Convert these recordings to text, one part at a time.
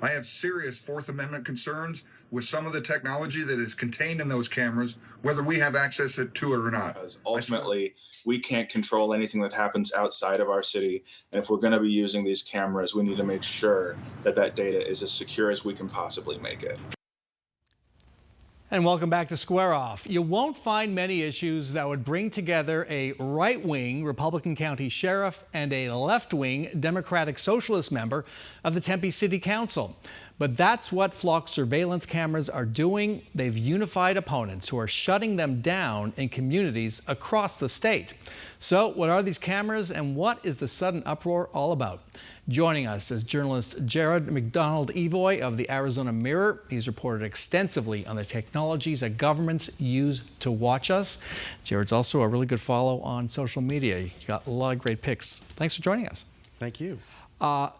I have serious Fourth Amendment concerns with some of the technology that is contained in those cameras, whether we have access to it or not. Because ultimately, we can't control anything that happens outside of our city. And if we're going to be using these cameras, we need to make sure that that data is as secure as we can possibly make it. And welcome back to Square Off. You won't find many issues that would bring together a right-wing Republican county sheriff and a left-wing Democratic Socialist member of the Tempe City Council. But that's what Flock surveillance cameras are doing. They've unified opponents who are shutting them down in communities across the state. So what are these cameras and what is the sudden uproar all about? Joining us is journalist Jared McDonald-Evoy of the Arizona Mirror. He's reported extensively on the technologies that governments use to watch us. Jared's also a really good follow on social media. You got a lot of great pics. Thanks for joining us. Thank you.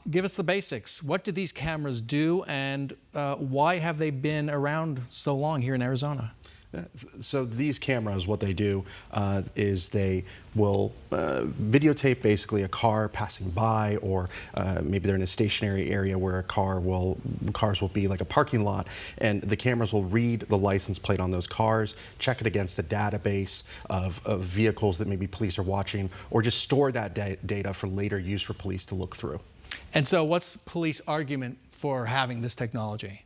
Give us the basics. What do these cameras do, and why have they been around so long here in Arizona? So these cameras, what they do is they will videotape basically a car passing by, or maybe they're in a stationary area where cars will be like a parking lot, and the cameras will read the license plate on those cars, check it against a database of vehicles that maybe police are watching, or just store that data for later use for police to look through. And so what's police argument for having this technology?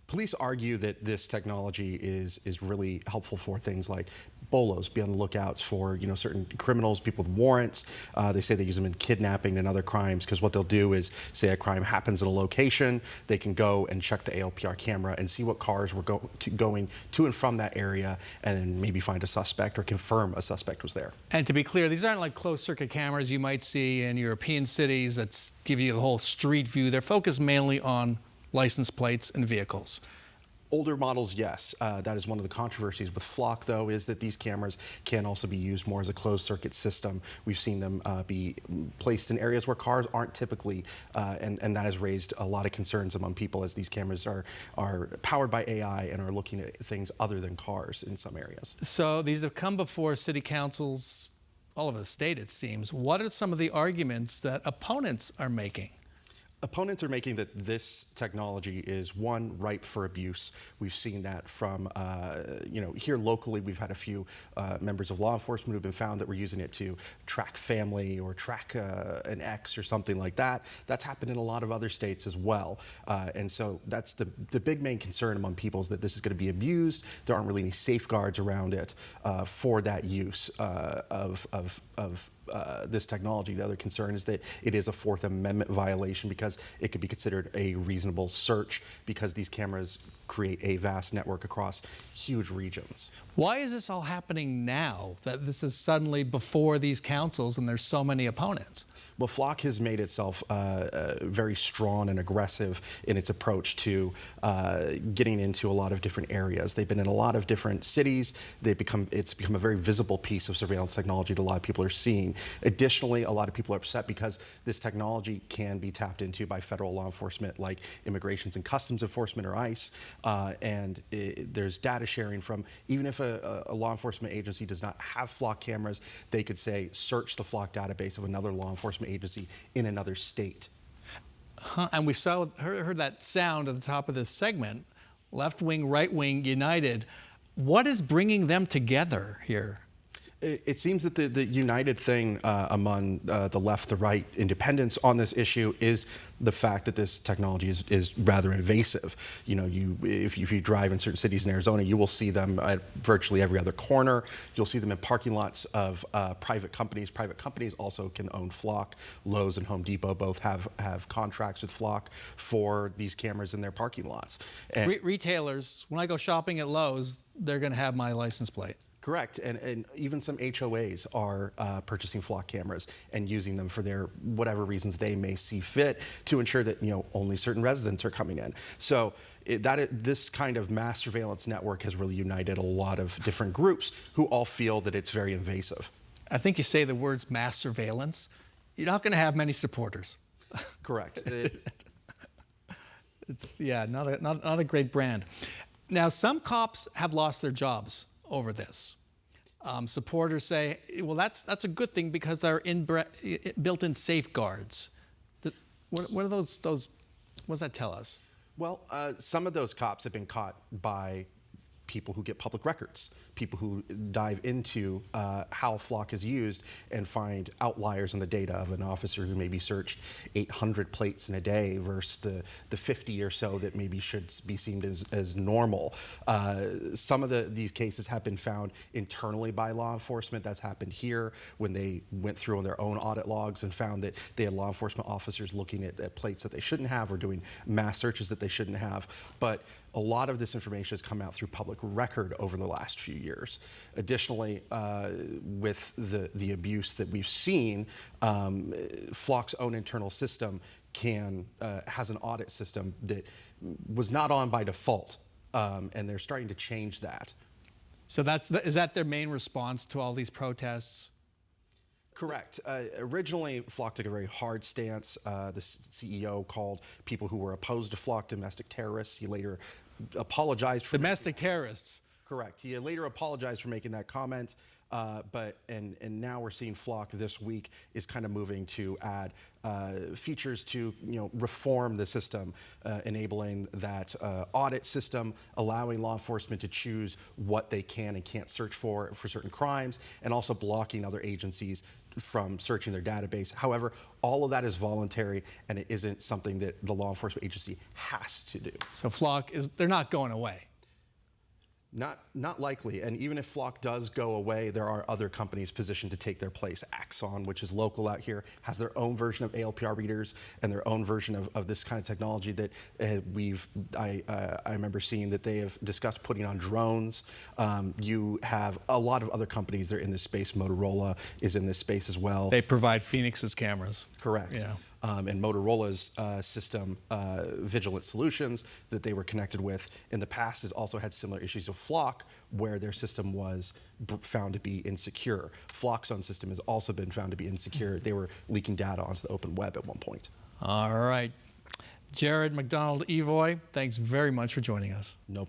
Police argue that this technology is really helpful for things like BOLOs, be on the lookouts for certain criminals, people with warrants. They say they use them in kidnapping and other crimes, because what they'll do is, say a crime happens in a location, they can go and check the ALPR camera and see what cars were going to and from that area, and then maybe find a suspect or confirm a suspect was there. And to be clear, these aren't like closed circuit cameras you might see in European cities that give you the whole street view. They're focused mainly on license plates and vehicles. Older models, yes. That is one of the controversies with Flock, though, is that these cameras can also be used more as a closed-circuit system. We've seen them be placed in areas where cars aren't typically, and that has raised a lot of concerns among people, as these cameras are powered by AI and are looking at things other than cars in some areas. So these have come before city councils all over the state, it seems. What are some of the arguments that opponents are making? Opponents are making that this technology is, one, ripe for abuse. We've seen that from, here locally, we've had a few members of law enforcement who've been found that were using it to track family or track an ex or something like that. That's happened in a lot of other states as well. And so that's the big main concern among people, is that this is going to be abused. There aren't really any safeguards around it for that use of this technology. The other concern is that it is a Fourth Amendment violation, because it could be considered a reasonable search, because these cameras create a vast network across huge regions. Why is this all happening now, that this is suddenly before these councils and there's so many opponents? Well, Flock has made itself very strong and aggressive in its approach to getting into a lot of different areas. They've been in a lot of different cities. It's become a very visible piece of surveillance technology that a lot of people are seeing. Additionally, a lot of people are upset because this technology can be tapped into by federal law enforcement, like Immigrations and Customs Enforcement, or ICE, there's data sharing from, even if a law enforcement agency does not have Flock cameras, they could say, search the Flock database of another law enforcement agency in another state. And we heard that sound at the top of this segment, left wing, right wing united. What is bringing them together here? It seems that the united thing among the left, the right, independents on this issue is the fact that this technology is rather invasive. If you drive in certain cities in Arizona, you will see them at virtually every other corner. You'll see them in parking lots of private companies. Private companies also can own Flock. Lowe's and Home Depot both have contracts with Flock for these cameras in their parking lots. And retailers, when I go shopping at Lowe's, they're going to have my license plate. Correct, and even some HOAs are purchasing Flock cameras and using them for their whatever reasons they may see fit, to ensure that only certain residents are coming in. So this kind of mass surveillance network has really united a lot of different groups who all feel that it's very invasive. I think you say the words mass surveillance, you're not going to have many supporters. Correct. It's not a great brand. Now, some cops have lost their jobs over this. Supporters say, well, that's a good thing, because there are built-in safeguards. What are those What does that tell us? Well, some of those cops have been caught by people who get public records, people who dive into how Flock is used and find outliers in the data of an officer who maybe searched 800 plates in a day versus the 50 or so that maybe should be seen as normal. Some of these cases have been found internally by law enforcement. That's happened here when they went through on their own audit logs and found that they had law enforcement officers looking at plates that they shouldn't have or doing mass searches that they shouldn't have. But a lot of this information has come out through public record over the last few years. Additionally, with the abuse that we've seen, Flock's own internal system has an audit system that was not on by default, and they're starting to change that. So is that their main response to all these protests? Correct. Originally, Flock took a very hard stance. The CEO called people who were opposed to Flock domestic terrorists. He later apologized for domestic terrorists. Correct. He later apologized for making that comment. And now we're seeing Flock this week is kind of moving to add features to reform the system, enabling that audit system, allowing law enforcement to choose what they can and can't search for certain crimes, and also blocking other agencies from searching their database. However, all of that is voluntary, and it isn't something that the law enforcement agency has to do. So Flock they're not going away. Not likely, and even if Flock does go away, there are other companies positioned to take their place. Axon, which is local out here, has their own version of ALPR readers and their own version of this kind of technology that I remember seeing that they have discussed putting on drones. You have a lot of other companies that are in this space. Motorola is in this space as well. They provide Phoenix's cameras. Correct. Yeah. And Motorola's system, Vigilant Solutions, that they were connected with in the past has also had similar issues with Flock, where their system was found to be insecure. Flock's own system has also been found to be insecure. They were leaking data onto the open web at one point. All right. Jared McDonald Evoy, thanks very much for joining us. No